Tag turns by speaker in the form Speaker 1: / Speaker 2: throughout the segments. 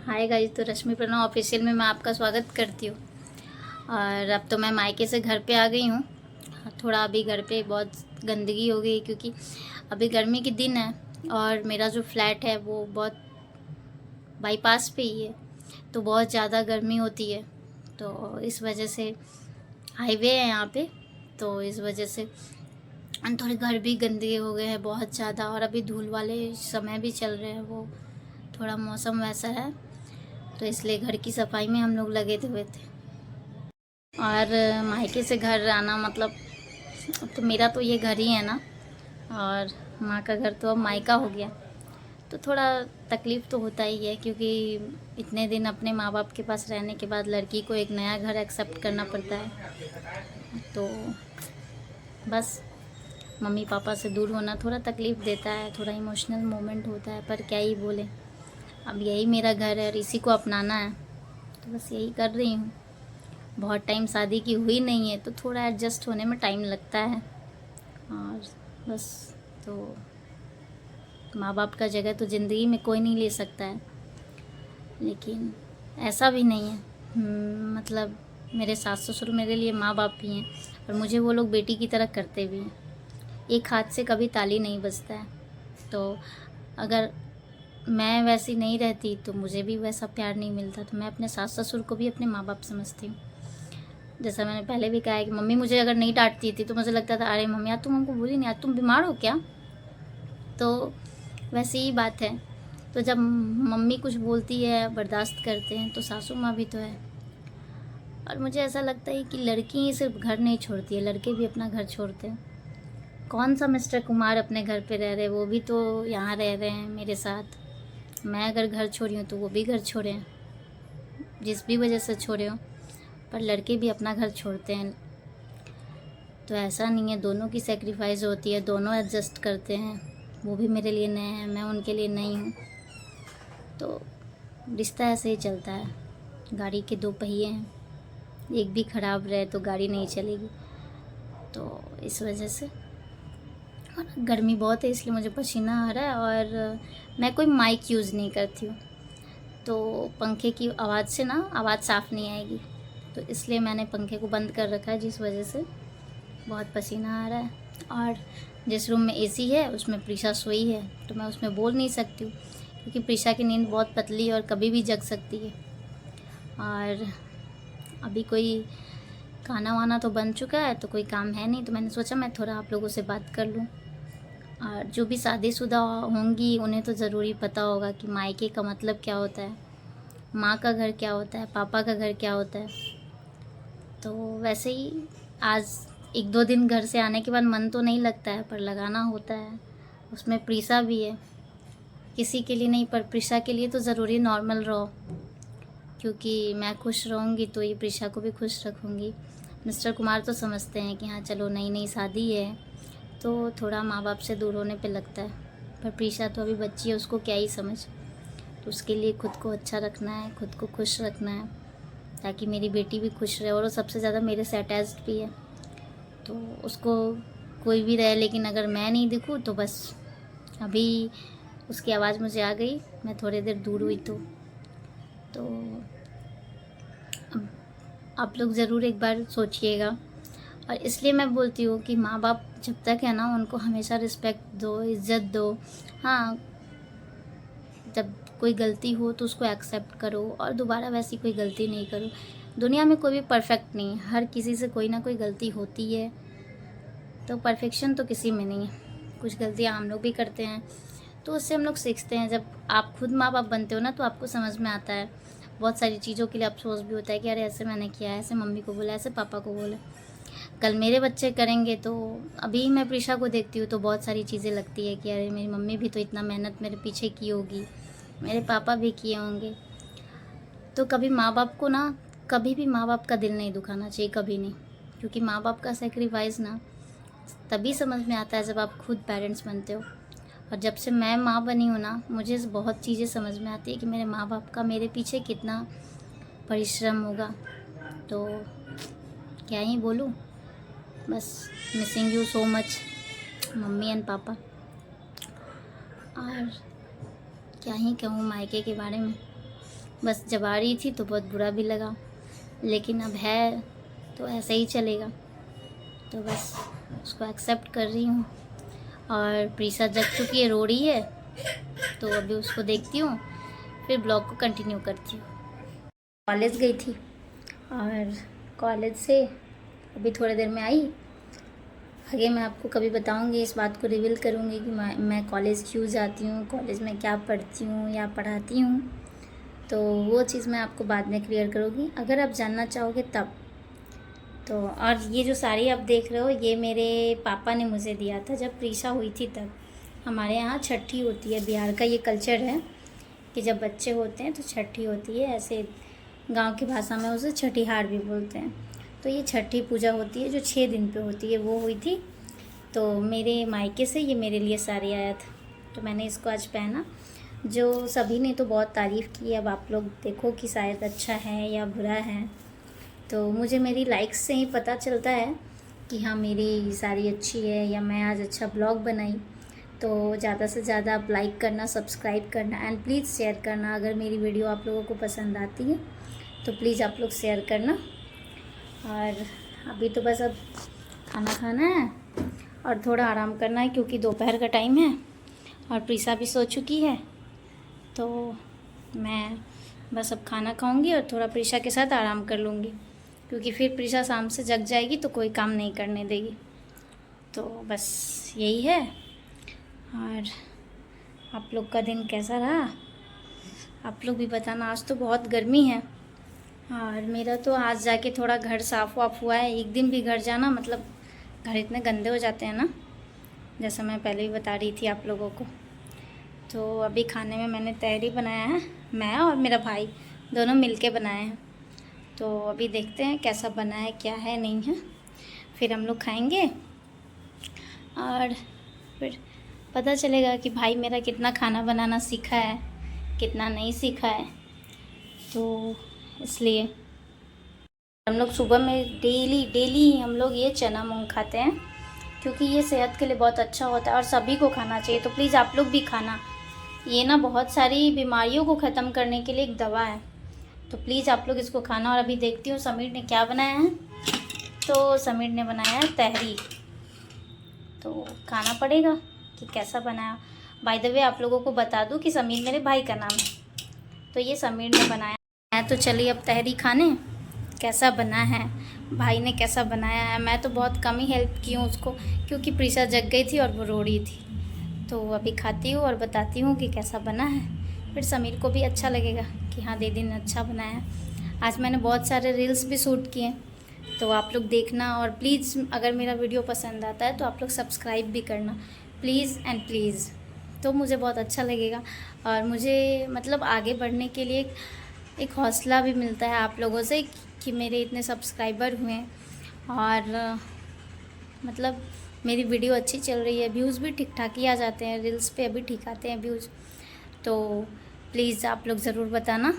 Speaker 1: Hi guys, तो रश्मि Pranav official में मैं आपका स्वागत करती हूँ। और अब तो मैं मायके से घर पे आ गई हूँ। थोड़ा अभी घर पे बहुत गंदगी हो गई क्योंकि अभी गर्मी के दिन है और मेरा जो फ्लैट है वो बहुत बाईपास पे ही है, तो बहुत ज़्यादा गर्मी होती है। तो इस वजह से हाईवे है यहाँ पे, तो इस वजह से थोड़े घर भी गंदे हो गए हैं बहुत ज़्यादा। और अभी धूल वाले समय भी चल रहे हैं, वो थोड़ा मौसम वैसा है, तो इसलिए घर की सफाई में हम लोग लगे हुए थे। और मायके से घर आना मतलब, तो मेरा तो ये घर ही है ना, और माँ का घर तो अब मायका हो गया, तो थोड़ा तकलीफ़ तो होता ही है क्योंकि इतने दिन अपने माँ बाप के पास रहने के बाद लड़की को एक नया घर एक्सेप्ट करना पड़ता है। तो बस मम्मी पापा से दूर होना थोड़ा तकलीफ़ देता है, थोड़ा इमोशनल मोमेंट होता है, पर क्या ही बोले। अब यही मेरा घर है और इसी को अपनाना है, तो बस यही कर रही हूँ। बहुत टाइम शादी की हुई नहीं है, तो थोड़ा एडजस्ट होने में टाइम लगता है। और बस, तो माँ बाप का जगह तो ज़िंदगी में कोई नहीं ले सकता है, लेकिन ऐसा भी नहीं है। मतलब मेरे सास ससुर मेरे लिए माँ बाप भी हैं और मुझे वो लोग बेटी की तरह करते भी हैं। एक हाथ से कभी ताली नहीं बजता है, तो अगर मैं वैसी नहीं रहती तो मुझे भी वैसा प्यार नहीं मिलता। तो मैं अपने सास ससुर को भी अपने माँ बाप समझती हूँ। जैसा मैंने पहले भी कहा है कि मम्मी मुझे अगर नहीं डांटती थी तो मुझे लगता था अरे मम्मी आज तुम हमको बोली नहीं, आज तुम बीमार हो क्या। तो वैसी ही बात है। तो जब मम्मी कुछ बोलती है, बर्दाश्त करते हैं, तो सासू माँ भी तो है। और मुझे ऐसा लगता है कि लड़की ही सिर्फ घर नहीं छोड़ती है, लड़के भी अपना घर छोड़ते हैं। कौन सा मिस्टर कुमार अपने घर पे रह रहे, वो भी तो यहाँ रह रहे हैं मेरे साथ। मैं अगर घर छोड़ी हूँ तो वो भी घर छोड़े हैं, जिस भी वजह से छोड़े हों, पर लड़के भी अपना घर छोड़ते हैं। तो ऐसा नहीं है, दोनों की सेक्रीफाइस होती है, दोनों एडजस्ट करते हैं। वो भी मेरे लिए नए हैं, मैं उनके लिए नई हूँ। तो रिश्ता ऐसे ही चलता है। गाड़ी के दो पहिए हैं, एक भी ख़राब रहे तो गाड़ी नहीं चलेगी। तो इस वजह से, और गर्मी बहुत है इसलिए मुझे पसीना आ रहा है। और मैं कोई माइक यूज़ नहीं करती हूँ, तो पंखे की आवाज़ से ना आवाज़ साफ़ नहीं आएगी, तो इसलिए मैंने पंखे को बंद कर रखा है, जिस वजह से बहुत पसीना आ रहा है। और जिस रूम में एसी है उसमें प्रीशा सोई है, तो मैं उसमें बोल नहीं सकती हूँ क्योंकि प्रीशा की नींद बहुत पतली है और कभी भी जग सकती है। और अभी कोई खाना वाना तो बन चुका है, तो कोई काम है नहीं, तो मैंने सोचा मैं थोड़ा आप लोगों से बात कर लूँ। और जो भी शादीशुदा होंगी उन्हें तो ज़रूरी पता होगा कि मायके का मतलब क्या होता है, माँ का घर क्या होता है, पापा का घर क्या होता है। तो वैसे ही आज एक दो दिन घर से आने के बाद मन तो नहीं लगता है, पर लगाना होता है। उसमें प्रीशा भी है, किसी के लिए नहीं पर प्रीशा के लिए तो ज़रूरी नॉर्मल रहो, क्योंकि मैं खुश रहूँगी तो ये प्रीशा को भी खुश रखूँगी। मिस्टर कुमार तो समझते हैं कि हाँ चलो नई नई शादी है, तो थोड़ा माँ बाप से दूर होने पे लगता है, पर प्रीशा तो अभी बच्ची है, उसको क्या ही समझ। तो उसके लिए खुद को अच्छा रखना है, खुद को खुश रखना है, ताकि मेरी बेटी भी खुश रहे। और वो सबसे ज़्यादा मेरे से अटैच्ड भी है, तो उसको कोई भी रहे, लेकिन अगर मैं नहीं दिखूँ तो बस। अभी उसकी आवाज़ मुझे आ गई, मैं थोड़ी देर दूर हुई तो अब आप लोग ज़रूर एक बार सोचिएगा। और इसलिए मैं बोलती हूँ कि माँ बाप जब तक है ना, उनको हमेशा रिस्पेक्ट दो, इज़्ज़त दो। हाँ, जब कोई गलती हो तो उसको एक्सेप्ट करो और दोबारा वैसी कोई गलती नहीं करो। दुनिया में कोई भी परफेक्ट नहीं है, हर किसी से कोई ना कोई गलती होती है, तो परफेक्शन तो किसी में नहीं है। कुछ गलतियाँ हम लोग भी करते हैं, तो उससे हम लोग सीखते हैं। जब आप खुद माँ बाप बनते हो ना, तो आपको समझ में आता है। बहुत सारी चीज़ों के लिए अफसोस भी होता है कि अरे ऐसे मैंने किया, ऐसे मम्मी को बोला, ऐसे पापा को बोला। कल मेरे बच्चे करेंगे तो अभी मैं प्रीशा को देखती हूँ तो बहुत सारी चीज़ें लगती है कि अरे मेरी मम्मी भी तो इतना मेहनत मेरे पीछे की होगी, मेरे पापा भी किए होंगे। तो कभी माँ बाप को ना, कभी भी माँ बाप का दिल नहीं दुखाना चाहिए, कभी नहीं। क्योंकि माँ बाप का सेक्रीफाइस ना तभी समझ में आता है जब आप खुद पेरेंट्स बनते हो। और जब से मैं माँ बनी हूँ ना, मुझे बहुत चीज़ें समझ में आती है कि मेरे माँ बाप का मेरे पीछे कितना परिश्रम होगा। तो क्या ही बोलूँ, बस missing you so much mummy and पापा। और क्या ही कहूँ मायके के बारे में। बस जब आ रही थी तो बहुत बुरा भी लगा, लेकिन अब है तो ऐसे ही चलेगा, तो बस उसको एक्सेप्ट कर रही हूँ। और प्रीसा जग चुकी है, रो रही है, तो अभी उसको देखती हूँ, फिर ब्लॉग को कंटिन्यू करती हूँ। कॉलेज गई थी और कॉलेज से अभी थोड़ी देर में आई। आगे मैं आपको कभी बताऊंगी, इस बात को रिवील करूंगी कि मैं कॉलेज क्यों जाती हूँ, कॉलेज में क्या पढ़ती हूँ या पढ़ाती हूँ, तो वो चीज़ मैं आपको बाद में क्लियर करूँगी अगर आप जानना चाहोगे तब। तो और ये जो साड़ी आप देख रहे हो, ये मेरे पापा ने मुझे दिया था जब प्रीसा हुई थी तब। हमारे यहाँ छठी होती है, बिहार का ये कल्चर है कि जब बच्चे होते हैं तो छठी होती है, ऐसे गांव की भाषा में उसे छठीहार भी बोलते हैं। तो ये छठी पूजा होती है जो 6 दिन पे होती है, वो हुई थी। तो मेरे मायके से ये मेरे लिए साड़ी आया था, तो मैंने इसको आज पहना। जो सभी ने तो बहुत तारीफ़ की, अब आप लोग देखो कि शायद अच्छा है या बुरा है। तो मुझे मेरी लाइक्स से ही पता चलता है कि हाँ मेरी साड़ी अच्छी है या मैं आज अच्छा ब्लॉग बनाई। तो ज़्यादा से ज़्यादा आप लाइक करना, सब्सक्राइब करना एंड प्लीज़ शेयर करना। अगर मेरी वीडियो आप लोगों को पसंद आती है तो प्लीज़ आप लोग शेयर करना। और अभी तो बस अब खाना खाना है और थोड़ा आराम करना है, क्योंकि दोपहर का टाइम है और प्रीसा भी सो चुकी है। तो मैं बस अब खाना खाऊंगी और थोड़ा प्रीसा के साथ आराम कर लूँगी, क्योंकि फिर प्रीसा शाम से जग जाएगी तो कोई काम नहीं करने देगी। तो बस यही है। और आप लोग का दिन कैसा रहा, आप लोग भी बताना। आज तो बहुत गर्मी है और मेरा तो आज जाके थोड़ा घर साफ़ वाफ हुआ है। एक दिन भी घर जाना मतलब घर इतने गंदे हो जाते हैं ना, जैसा मैं पहले ही बता रही थी आप लोगों को। तो अभी खाने में मैंने तहरी बनाया है, मैं और मेरा भाई दोनों मिलके बनाए हैं। तो अभी देखते हैं कैसा बना है, क्या है नहीं है, फिर हम लोग खाएंगे और फिर पता चलेगा कि भाई मेरा कितना खाना बनाना सीखा है, कितना नहीं सीखा है। तो इसलिए हम लोग सुबह में डेली हम लोग ये चना मूंग खाते हैं, क्योंकि ये सेहत के लिए बहुत अच्छा होता है और सभी को खाना चाहिए। तो प्लीज़ आप लोग भी खाना, ये ना बहुत सारी बीमारियों को ख़त्म करने के लिए एक दवा है। तो प्लीज़ आप लोग इसको खाना। और अभी देखती हूँ समीर ने क्या बनाया है। तो समीर ने बनाया है तहरी, तो खाना पड़ेगा कि कैसा बनाया। बाय द वे आप लोगों को बता दूँ कि समीर मेरे भाई का नाम है, तो ये समीर ने बनाया है। तो चलिए अब तहरी खाने, कैसा बना है, भाई ने कैसा बनाया है। मैं तो बहुत कम ही हेल्प की हूँ उसको, क्योंकि प्रीसा जग गई थी और वो रो रही थी। तो अभी खाती हूँ और बताती हूँ कि कैसा बना है, फिर समीर को भी अच्छा लगेगा कि हाँ दीदी ने अच्छा बनाया है। आज मैंने बहुत सारे रील्स भी शूट किए, तो आप लोग देखना। और प्लीज़ अगर मेरा वीडियो पसंद आता है तो आप लोग सब्सक्राइब भी करना, प्लीज़ एंड प्लीज़। तो मुझे बहुत अच्छा लगेगा और मुझे मतलब आगे बढ़ने के लिए एक हौसला भी मिलता है आप लोगों से कि मेरे इतने सब्सक्राइबर हुए हैं और मतलब मेरी वीडियो अच्छी चल रही है। व्यूज़ भी ठीक ठाक ही आ जाते हैं, रील्स पे अभी ठीक आते हैं व्यूज़। तो प्लीज़ आप लोग ज़रूर बताना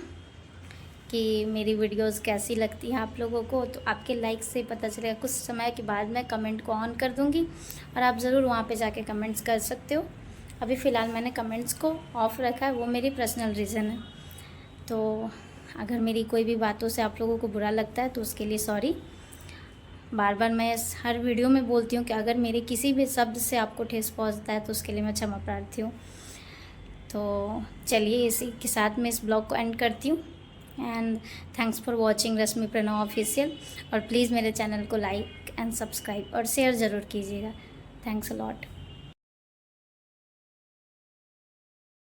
Speaker 1: कि मेरी वीडियोस कैसी लगती है आप लोगों को। तो आपके लाइक से पता चलेगा। कुछ समय के बाद मैं कमेंट को ऑन कर दूँगी और आप ज़रूर वहाँ पे जाके कमेंट्स कर सकते हो। अभी फ़िलहाल मैंने कमेंट्स को ऑफ़ रखा है, वो मेरी पर्सनल रीज़न है। तो अगर मेरी कोई भी बातों से आप लोगों को बुरा लगता है तो उसके लिए सॉरी। बार बार मैं हर वीडियो में बोलती हूँ कि अगर मेरे किसी भी शब्द से आपको ठेस पहुँचता है तो उसके लिए मैं क्षमा प्रार्थी हूँ। तो चलिए इसी के साथ मैं इस ब्लॉग को एंड करती हूँ। And thanks for watching Rashmi Pranav official. और प्लीज़ मेरे चैनल को लाइक एंड सब्सक्राइब और शेयर ज़रूर कीजिएगा। Thanks a lot.